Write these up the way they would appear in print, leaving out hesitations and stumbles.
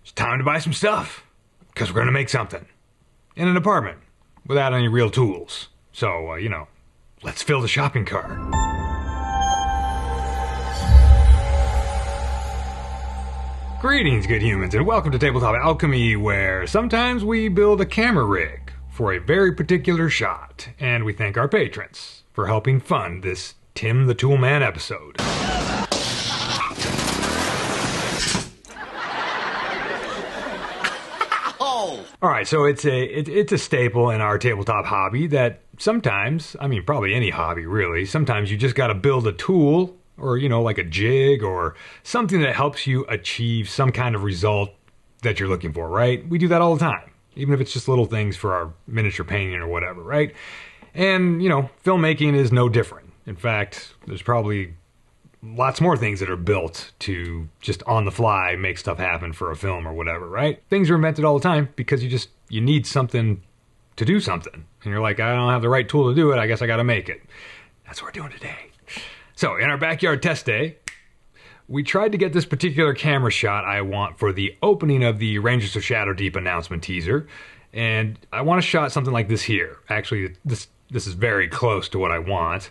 It's time to buy some stuff, because we're going to make something. In an apartment, without any real tools. So, let's fill the shopping cart. Greetings, good humans, and welcome to Tabletop Alchemy, where sometimes we build a camera rig for a very particular shot, and we thank our patrons for helping fund this Tim the Toolman episode. Alright, so it's a staple in our tabletop hobby that sometimes, probably any hobby really, sometimes you just gotta build a tool, or like a jig, or something that helps you achieve some kind of result that you're looking for, right? We do that all the time, even if it's just little things for our miniature painting or whatever, right? And, filmmaking is no different. In fact, there's probably lots more things that are built to just on the fly make stuff happen for a film or whatever, right? Things are invented all the time because you need something to do something. And you're like, I don't have the right tool to do it, I guess I gotta make it. That's what we're doing today. So, in our backyard test day, we tried to get this particular camera shot I want for the opening of the Rangers of Shadow Deep announcement teaser. And I want to shot something like this here. Actually, this is very close to what I want.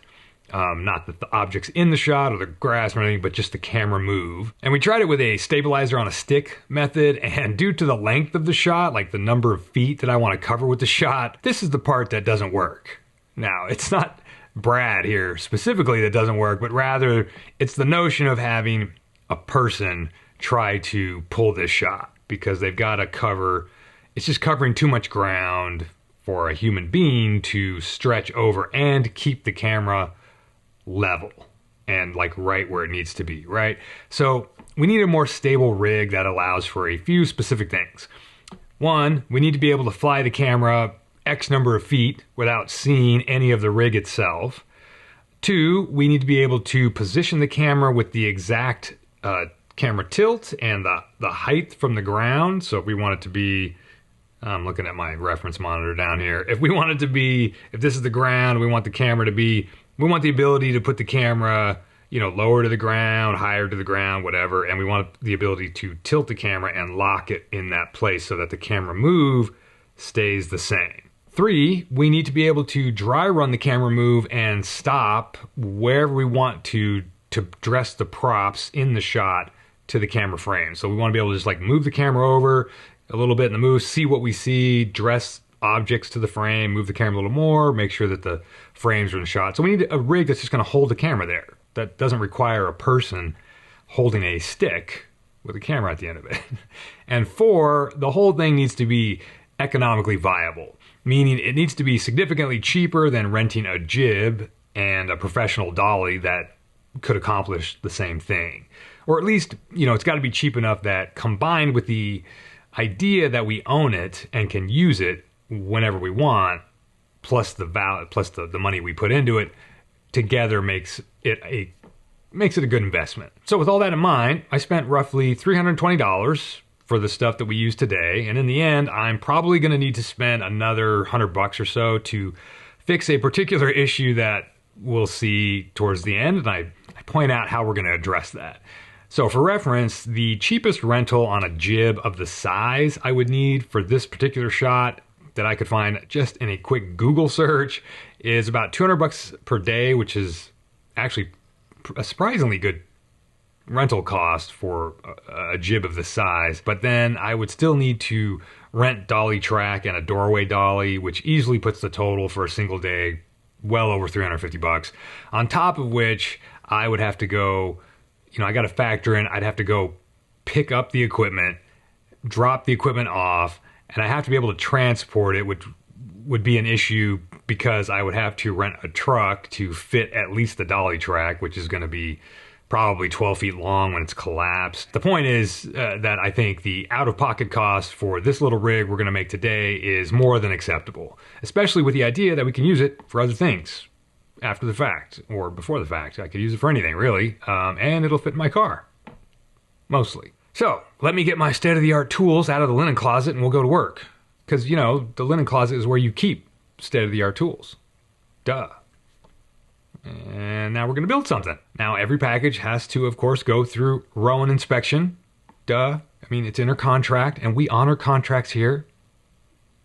Not the objects in the shot or the grass or anything, but just the camera move. And we tried it with a stabilizer on a stick method, and due to the length of the shot, like the number of feet that I want to cover with the shot, this is the part that doesn't work. Now, it's not Brad here specifically that doesn't work, but rather it's the notion of having a person try to pull this shot, because they've got to cover, it's just covering too much ground for a human being to stretch over and keep the camera level and like right where it needs to be, right? So we need a more stable rig that allows for a few specific things. One, we need to be able to fly the camera X number of feet without seeing any of the rig itself. Two, we need to be able to position the camera with the exact camera tilt and the height from the ground. So if we want it to be, I'm looking at my reference monitor down here. If this is the ground, we want the camera to be, we want the ability to put the camera, lower to the ground, higher to the ground, whatever. And we want the ability to tilt the camera and lock it in that place so that the camera move stays the same. Three, we need to be able to dry run the camera move and stop wherever we want to dress the props in the shot to the camera frame. So we want to be able to just like move the camera over a little bit in the move, see what we see, dress objects to the frame, move the camera a little more, make sure that the frames are in the shot. So we need a rig that's just going to hold the camera there. That doesn't require a person holding a stick with a camera at the end of it. And four, the whole thing needs to be economically viable, meaning it needs to be significantly cheaper than renting a jib and a professional dolly that could accomplish the same thing. Or at least, it's got to be cheap enough that, combined with the idea that we own it and can use it whenever we want, plus the money we put into it, together makes it a good investment. So with all that in mind, I spent roughly $320 for the stuff that we use today, and in the end, I'm probably going to need to spend another $100 or so to fix a particular issue that we'll see towards the end, and I point out how we're going to address that. So for reference, the cheapest rental on a jib of the size I would need for this particular shot that I could find just in a quick Google search is about $200 per day, which is actually a surprisingly good rental cost for a jib of this size. But then I would still need to rent dolly track and a doorway dolly, which easily puts the total for a single day well over $350. On top of which, I would have to go, I got to factor in, I'd have to go pick up the equipment, drop the equipment off, and I have to be able to transport it, which would be an issue because I would have to rent a truck to fit at least the dolly track, which is going to be probably 12 feet long when it's collapsed. The point is that I think the out-of-pocket cost for this little rig we're going to make today is more than acceptable, especially with the idea that we can use it for other things after the fact or before the fact. I could use it for anything, really, and it'll fit in my car, mostly. So, let me get my state-of-the-art tools out of the linen closet and we'll go to work. Because, the linen closet is where you keep state-of-the-art tools. Duh. And now we're going to build something. Now, every package has to, of course, go through Rowan inspection. Duh. mean, it's in her contract, and we honor contracts here.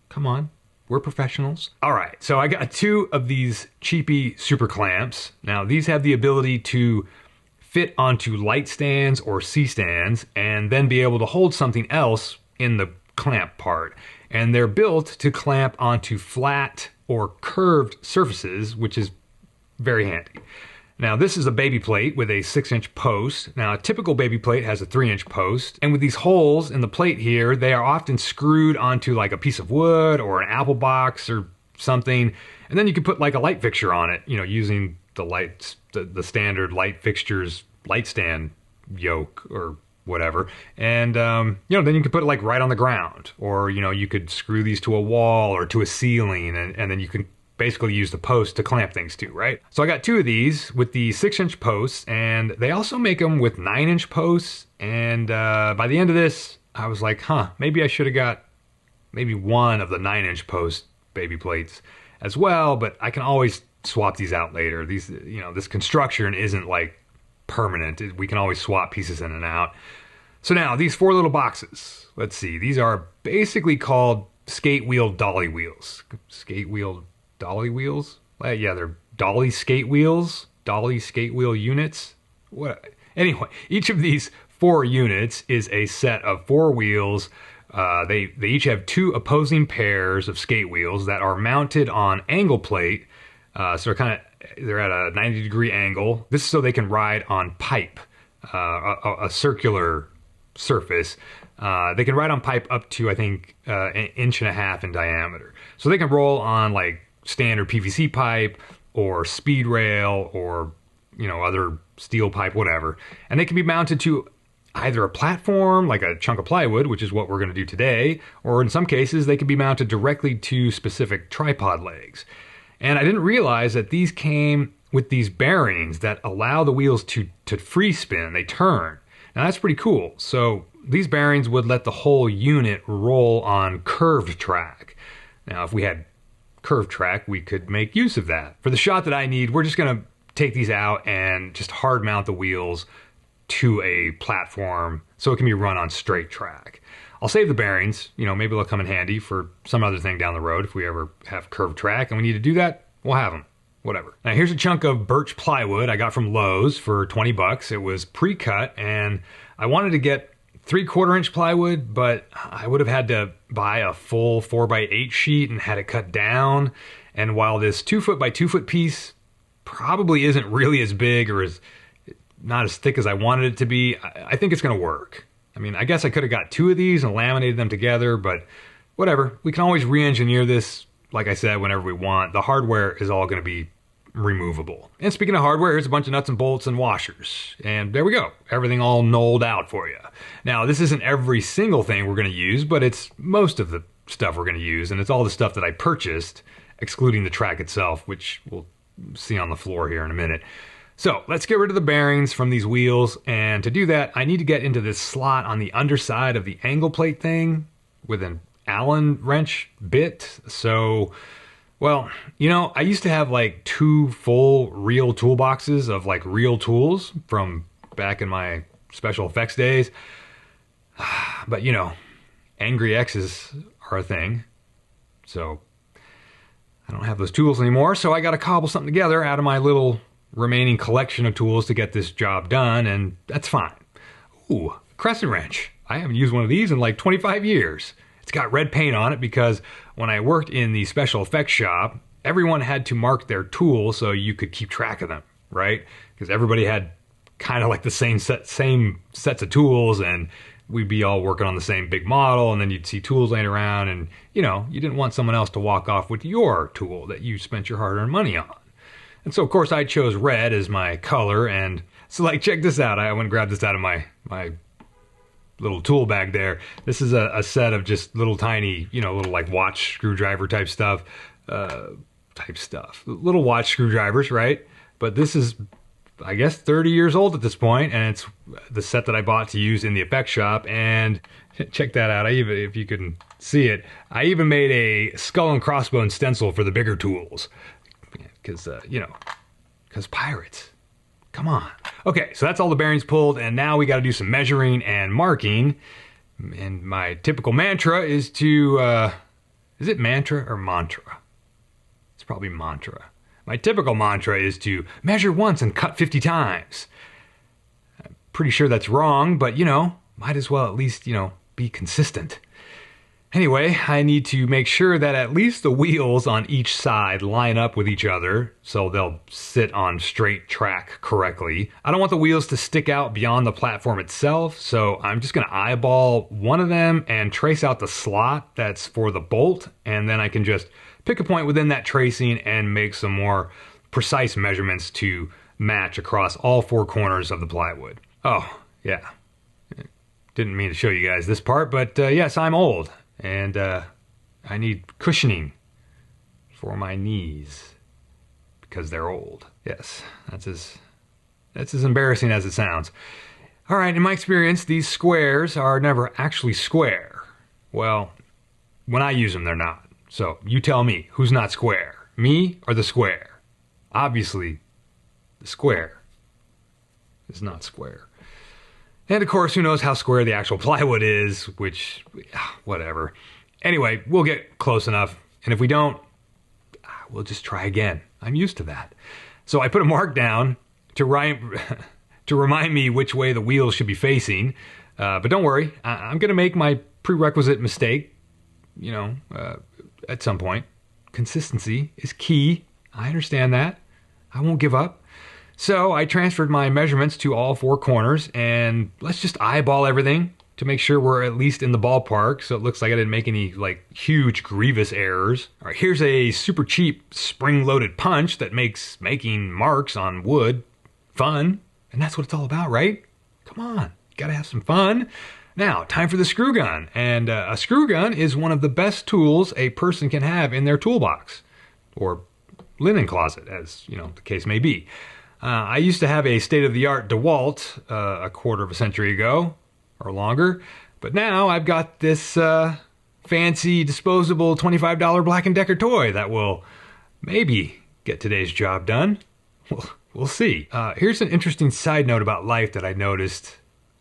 Come on. We're professionals. All right, so I got 2 of these cheapy super clamps. Now, these have the ability to fit onto light stands or C-stands and then be able to hold something else in the clamp part. And they're built to clamp onto flat or curved surfaces, which is very handy. Now, this is a baby plate with a 6-inch post. Now, a typical baby plate has a 3-inch post. And with these holes in the plate here, they are often screwed onto like a piece of wood or an apple box or something. And then you can put like a light fixture on it, you know, using the lights, the standard light fixtures, light stand yoke or whatever. And, you know, then you can put it like right on the ground. Or, you know, you could screw these to a wall or to a ceiling, and then you can basically use the post to clamp things to, right? So I got 2 of these with the 6-inch posts, and they also make them with 9-inch posts. And by the end of this, I was like, maybe I should have got maybe 1 of the 9-inch post baby plates as well, but I can always swap these out later. These, you know, this construction isn't like permanent. We can always swap pieces in and out. So now these 4 little boxes, let's see, these are basically called skate wheel dolly wheels. Skate wheel Dolly wheels? Yeah, they're dolly skate wheels, dolly skate wheel units. What? Anyway, each of these 4 units is a set of 4 wheels. They each have 2 opposing pairs of skate wheels that are mounted on angle plate. So they're at a 90-degree angle. This is so they can ride on pipe, a circular surface. They can ride on pipe up to, I think, 1.5 inches in diameter. So they can roll on like standard PVC pipe or speed rail or, you know, other steel pipe, whatever. And they can be mounted to either a platform, like a chunk of plywood, which is what we're going to do today, or in some cases, they can be mounted directly to specific tripod legs. And I didn't realize that these came with these bearings that allow the wheels to free spin. They turn. Now that's pretty cool. So these bearings would let the whole unit roll on curved track. Now, if we had curved track, we could make use of that. For the shot that I need, we're just going to take these out and just hard mount the wheels to a platform so it can be run on straight track. I'll save the bearings, you know, maybe they'll come in handy for some other thing down the road if we ever have curved track and we need to do that, we'll have them, whatever. Now here's a chunk of birch plywood I got from Lowe's for 20 bucks. It was pre-cut and I wanted to get 3/4 inch plywood, but I would have had to buy a full 4x8 sheet and had it cut down. And while this 2 foot by 2 foot piece probably isn't really as big or not as thick as I wanted it to be, I think it's going to work. I mean, I guess I could have got 2 of these and laminated them together, but whatever. We can always re-engineer this, like I said, whenever we want. The hardware is all going to be removable. And speaking of hardware, here's a bunch of nuts and bolts and washers. And there we go. Everything all knolled out for you. Now, this isn't every single thing we're going to use, but it's most of the stuff we're going to use. And it's all the stuff that I purchased, excluding the track itself, which we'll see on the floor here in a minute. So let's get rid of the bearings from these wheels. And to do that, I need to get into this slot on the underside of the angle plate thing with an Allen wrench bit. So, well, you know, I used to have like 2 full real toolboxes of like real tools from back in my special effects days. But, you know, angry X's are a thing. So I don't have those tools anymore. So I got to cobble something together out of my little remaining collection of tools to get this job done, and that's fine. Ooh, crescent wrench. I haven't used one of these in like 25 years. It's got red paint on it because when I worked in the special effects shop, everyone had to mark their tools so you could keep track of them, right? Because everybody had kind of like the same sets of tools, and we'd be all working on the same big model, and then you'd see tools laying around, and you know, you didn't want someone else to walk off with your tool that you spent your hard-earned money on. And so, of course, I chose red as my color, and so, like, check this out. I went and grabbed this out of my little tool bag there. This is a set of just little tiny, you know, little, like, watch screwdriver type stuff. Little watch screwdrivers, right? But this is, I guess, 30 years old at this point, and it's the set that I bought to use in the effects shop, and check that out. If you can see it, I even made a skull and crossbones stencil for the bigger tools. Because, you know, because pirates. Come on. Okay, so that's all the bearings pulled, and now we got to do some measuring and marking And my typical mantra is to, is it mantra or mantra? It's probably mantra. My typical mantra is to measure once and cut 50 times. I'm pretty sure that's wrong, but might as well at least, be consistent. Anyway, I need to make sure that at least the wheels on each side line up with each other so they'll sit on straight track correctly. I don't want the wheels to stick out beyond the platform itself, so I'm just going to eyeball one of them and trace out the slot that's for the bolt, and then I can just pick a point within that tracing and make some more precise measurements to match across all four corners of the plywood. Oh, yeah. Didn't mean to show you guys this part, but yes, I'm old. And I need cushioning for my knees because they're old. Yes, that's as embarrassing as it sounds. All right, in my experience, these squares are never actually square. Well, when I use them, they're not. So you tell me, who's not square? Me or the square? Obviously, the square is not square. And of course, who knows how square the actual plywood is, which, whatever. Anyway, we'll get close enough. And if we don't, we'll just try again. I'm used to that. So I put a mark down to remind me which way the wheels should be facing. But don't worry, I'm going to make my prerequisite mistake, at some point. Consistency is key. I understand that. I won't give up. So I transferred my measurements to all four corners, and let's just eyeball everything to make sure we're at least in the ballpark, so it looks like I didn't make any huge grievous errors. All right, here's a super cheap spring-loaded punch that makes making marks on wood fun, and that's what it's all about, right? Come on, you gotta have some fun. Now, time for the screw gun, and a screw gun is one of the best tools a person can have in their toolbox, or linen closet, as the case may be. I used to have a state-of-the-art DeWalt a quarter of a century ago, or longer, but now I've got this fancy disposable $25 Black & Decker toy that will maybe get today's job done. We'll see. Here's an interesting side note about life that I noticed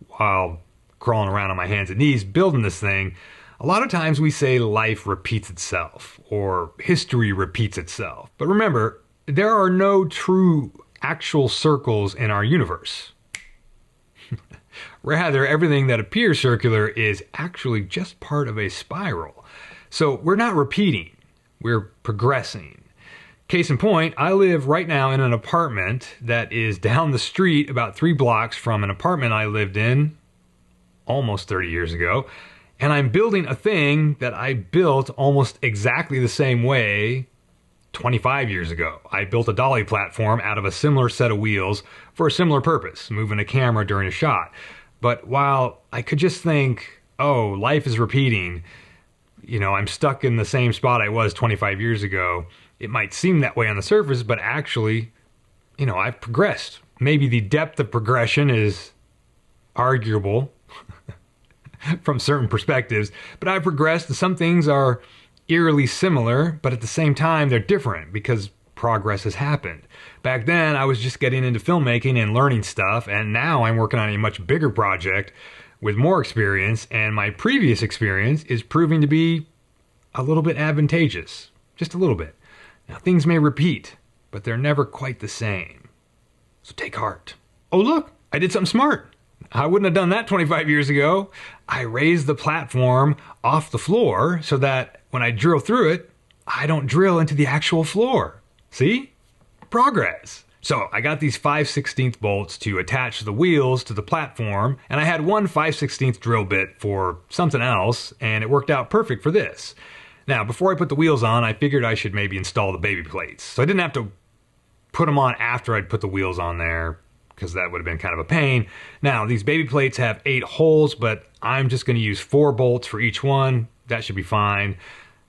while crawling around on my hands and knees building this thing. A lot of times we say life repeats itself, or history repeats itself. But remember, there are no true actual circles in our universe. Rather, everything that appears circular is actually just part of a spiral. So we're not repeating, we're progressing. Case in point, I live right now in an apartment that is down the street about 3 blocks from an apartment I lived in almost 30 years ago. And I'm building a thing that I built almost exactly the same way 25 years ago. I built a dolly platform out of a similar set of wheels for a similar purpose, moving a camera during a shot. But while I could just think, oh, life is repeating, I'm stuck in the same spot I was 25 years ago, it might seem that way on the surface, but actually, I've progressed. Maybe the depth of progression is arguable from certain perspectives, but I've progressed. Some things are eerily similar, but at the same time, they're different because progress has happened. Back then, I was just getting into filmmaking and learning stuff, and now I'm working on a much bigger project with more experience, and my previous experience is proving to be a little bit advantageous. Just a little bit. Now, things may repeat, but they're never quite the same. So take heart. Oh, look, I did something smart. I wouldn't have done that 25 years ago. I raised the platform off the floor so that when I drill through it, I don't drill into the actual floor. See? Progress. So I got these 5/16 bolts to attach the wheels to the platform, and I had one 5/16 drill bit for something else, and it worked out perfect for this. Now, before I put the wheels on, I figured I should maybe install the baby plates. So I didn't have to put them on after I'd put the wheels on there, because that would have been kind of a pain. Now, these baby plates have 8 holes, but I'm just going to use 4 bolts for each one. That should be fine.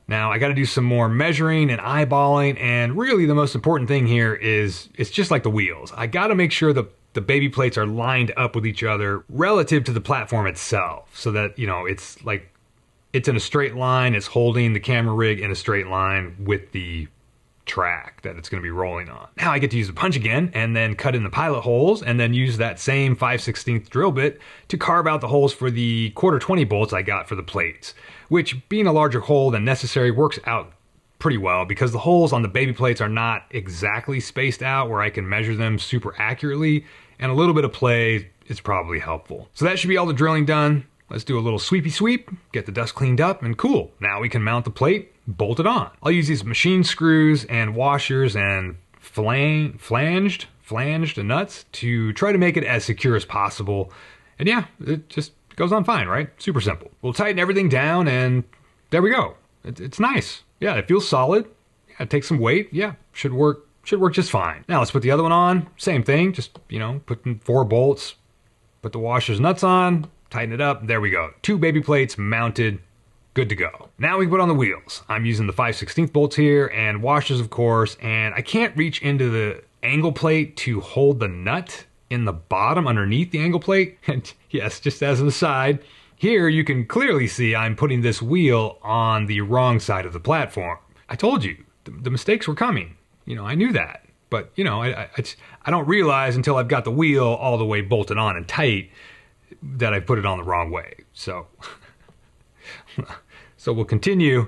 Now, I got to do some more measuring and eyeballing, and really the most important thing here is it's just like the wheels. I got to make sure the baby plates are lined up with each other relative to the platform itself, so that, it's like it's in a straight line, it's holding the camera rig in a straight line with the track that it's going to be rolling on. Now I get to use the punch again and then cut in the pilot holes and then use that same 5/16 drill bit to carve out the holes for the 1/4 bolts I got for the plates, which, being a larger hole than necessary, works out pretty well because the holes on the baby plates are not exactly spaced out where I can measure them super accurately, and a little bit of play is probably helpful. So that should be all the drilling done. Let's do a little sweepy sweep, get the dust cleaned up, and cool. Now we can mount the plate, bolt it on. I'll use these machine screws and washers and flanged nuts to try to make it as secure as possible. And yeah, it just goes on fine, right? Super simple. We'll tighten everything down and there we go. It's nice. Yeah, it feels solid. Yeah, it takes some weight. Yeah, should work just fine. Now let's put the other one on. Same thing, just, put in 4 bolts, put the washers, nuts on, tighten it up. There we go. 2 baby plates mounted, good to go. Now we can put on the wheels. I'm using the 5/16 bolts here and washers, of course, and I can't reach into the angle plate to hold the nut in the bottom underneath the angle plate. And yes, just as an aside, here you can clearly see I'm putting this wheel on the wrong side of the platform. I told you, the mistakes were coming. I knew that. But, I don't realize until I've got the wheel all the way bolted on and tight that I put it on the wrong way. So we'll continue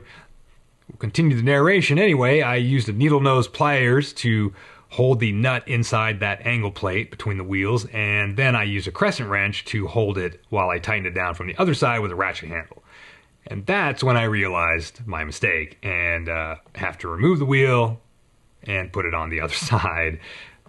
the narration anyway. I used a needle nose pliers to hold the nut inside that angle plate between the wheels, and then I used a crescent wrench to hold it while I tightened it down from the other side with a ratchet handle. And that's when I realized my mistake and have to remove the wheel and put it on the other side,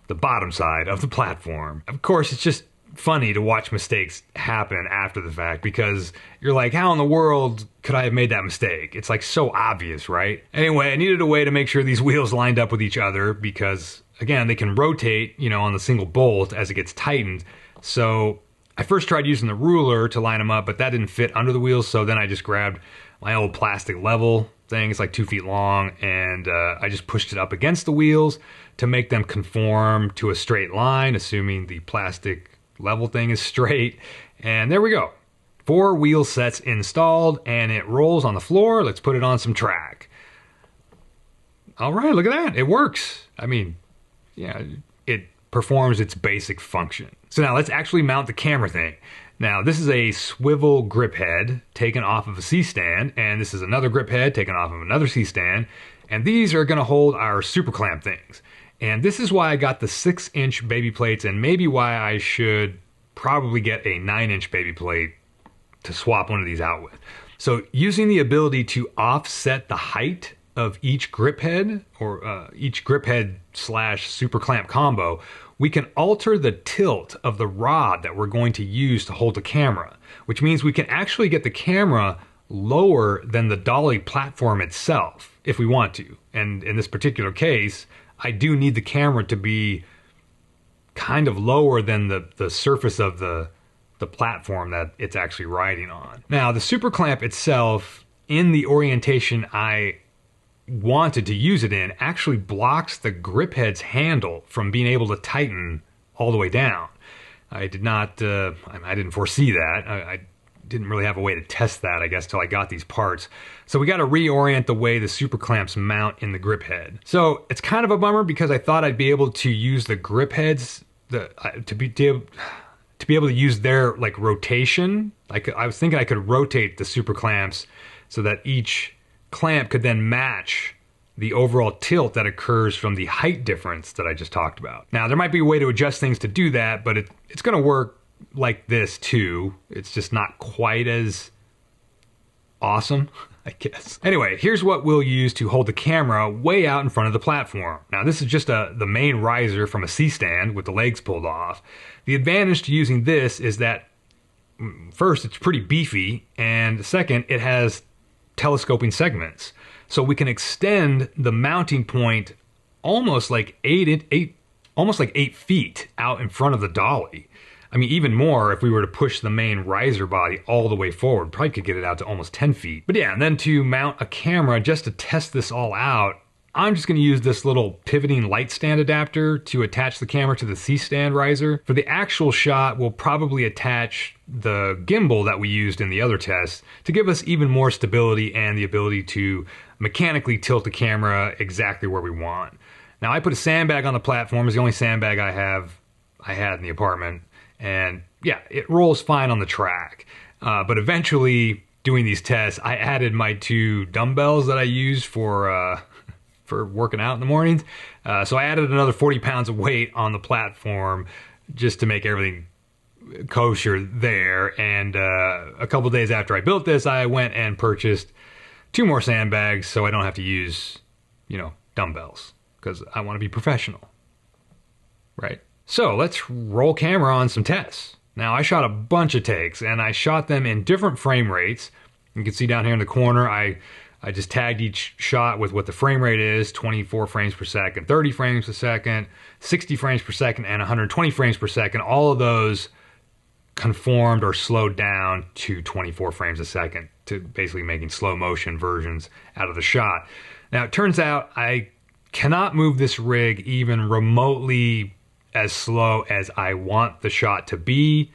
the bottom side of the platform. Of course, it's just funny to watch mistakes happen after the fact because you're like, how in the world could I have made that mistake? It's like so obvious, right? Anyway, I needed a way to make sure these wheels lined up with each other because, again, they can rotate, on the single bolt as it gets tightened. So I first tried using the ruler to line them up, but that didn't fit under the wheels. So then I just grabbed my old plastic level thing. It's like 2 feet long, and I just pushed it up against the wheels to make them conform to a straight line, assuming the plastic level thing is straight. And there we go. 4 wheel sets installed, and it rolls on the floor. Let's put it on some track. All right, look at that. It works. I mean, yeah, it performs its basic function. So now let's actually mount the camera thing. Now, this is a swivel grip head taken off of a C-stand, and this is another grip head taken off of another C-stand, and these are going to hold our super clamp things. And this is why I got the 6-inch baby plates, and maybe why I should probably get a 9-inch baby plate to swap one of these out with. So using the ability to offset the height of each grip head, or each grip head / super clamp combo, we can alter the tilt of the rod that we're going to use to hold the camera, which means we can actually get the camera lower than the dolly platform itself if we want to. And in this particular case, I do need the camera to be kind of lower than the surface of the platform that it's actually riding on. Now, the super clamp itself, in the orientation I wanted to use it in, actually blocks the grip head's handle from being able to tighten all the way down. I didn't foresee that. I didn't really have a way to test that, I guess, till I got these parts. So we got to reorient the way the super clamps mount in the grip head. So it's kind of a bummer because I thought I'd be able to use the grip heads to be able to use their rotation. I was thinking I could rotate the super clamps so that each clamp could then match the overall tilt that occurs from the height difference that I just talked about. Now, there might be a way to adjust things to do that, but it's going to work like this too. It's just not quite as awesome, I guess. Anyway, here's what we'll use to hold the camera way out in front of the platform. Now, this is just the main riser from a C-stand with the legs pulled off. The advantage to using this is that, first, it's pretty beefy, and second, it has telescoping segments. So we can extend the mounting point almost like 8 feet out in front of the dolly. I mean, even more if we were to push the main riser body all the way forward. Probably could get it out to almost 10 feet. But yeah, and then to mount a camera, just to test this all out, I'm just going to use this little pivoting light stand adapter to attach the camera to the C-stand riser. For the actual shot, we'll probably attach the gimbal that we used in the other test to give us even more stability and the ability to mechanically tilt the camera exactly where we want. Now, I put a sandbag on the platform. It's the only sandbag I had in the apartment. And yeah, it rolls fine on the track. But eventually, doing these tests, I added my 2 dumbbells that I use for working out in the mornings. So I added another 40 pounds of weight on the platform just to make everything kosher there. And a couple days after I built this, I went and purchased 2 more sandbags so I don't have to use, dumbbells, because I want to be professional, right? So let's roll camera on some tests. Now, I shot a bunch of takes, and I shot them in different frame rates. You can see down here in the corner, I just tagged each shot with what the frame rate is, 24 frames per second, 30 frames per second, 60 frames per second, and 120 frames per second. All of those conformed or slowed down to 24 frames a second, to basically making slow motion versions out of the shot. Now, it turns out I cannot move this rig even remotely as slow as I want the shot to be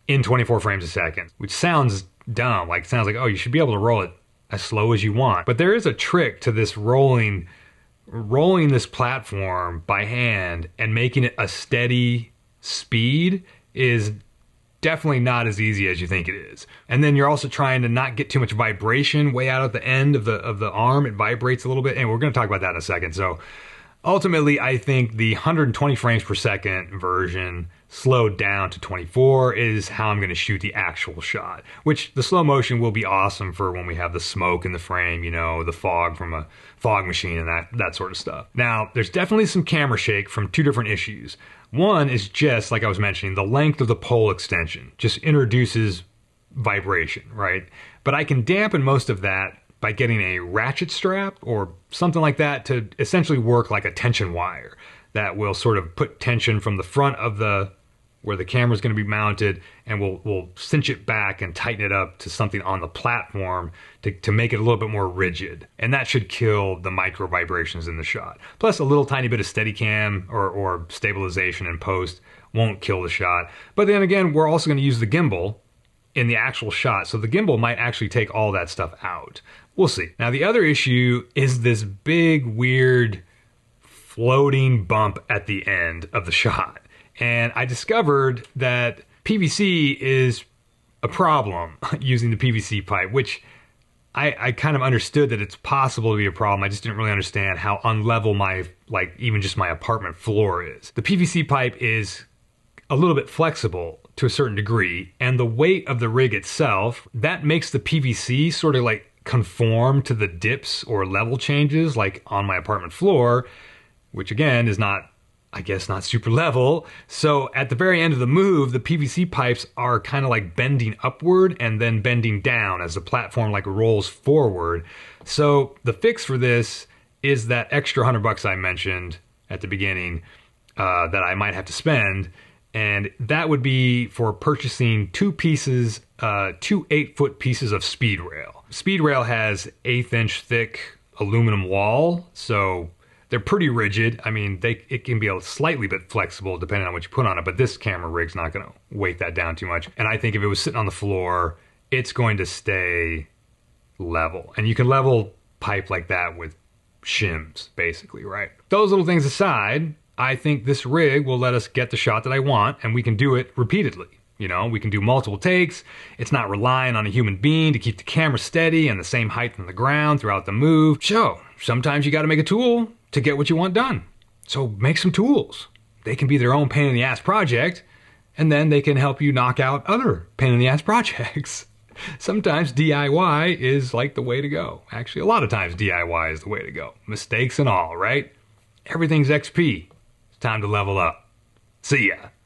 in 24 frames a second, which sounds dumb. It sounds like, oh, you should be able to roll it as slow as you want. But there is a trick to this rolling this platform by hand and making it a steady speed is definitely not as easy as you think it is. And then you're also trying to not get too much vibration way out at the end of the arm. It vibrates a little bit, and we're going to talk about that in a second. So ultimately, I think the 120 frames per second version slowed down to 24 is how I'm going to shoot the actual shot, which the slow motion will be awesome for when we have the smoke in the frame, the fog from a fog machine and that sort of stuff. Now, there's definitely some camera shake from 2 different issues. One is just, like I was mentioning, the length of the pole extension just introduces vibration, right? But I can dampen most of that by getting a ratchet strap or something like that to essentially work like a tension wire that will sort of put tension from the front of where the camera is going to be mounted, and we'll cinch it back and tighten it up to something on the platform to make it a little bit more rigid. And that should kill the micro vibrations in the shot. Plus a little tiny bit of Steadicam or stabilization in post won't kill the shot. But then again, we're also going to use the gimbal in the actual shot, so the gimbal might actually take all that stuff out. We'll see. Now, the other issue is this big, weird, floating bump at the end of the shot. And I discovered that PVC is a problem using the PVC pipe, which I kind of understood that it's possible to be a problem. I just didn't really understand how unlevel even just my apartment floor is. The PVC pipe is a little bit flexible to a certain degree, and the weight of the rig itself, that makes the PVC sort of conform to the dips or level changes on my apartment floor, which again is not super level. So at the very end of the move, the PVC pipes are kind of bending upward and then bending down as the platform rolls forward. So the fix for this is that extra $100 I mentioned at the beginning that I might have to spend. And that would be for purchasing 2 pieces, 2 8-foot pieces of speed rail. Speed rail has 1/8 inch thick aluminum wall, so they're pretty rigid. I mean, it can be a slightly bit flexible depending on what you put on it, but this camera rig's not going to weight that down too much. And I think if it was sitting on the floor, it's going to stay level. And you can level pipe like that with shims, basically, right? Those little things aside, I think this rig will let us get the shot that I want, and we can do it repeatedly. We can do multiple takes. It's not relying on a human being to keep the camera steady and the same height from the ground throughout the move. So sometimes you got to make a tool to get what you want done. So make some tools. They can be their own pain in the ass project, and then they can help you knock out other pain in the ass projects. Sometimes DIY is the way to go. Actually, a lot of times DIY is the way to go. Mistakes and all, right? Everything's XP. It's time to level up. See ya.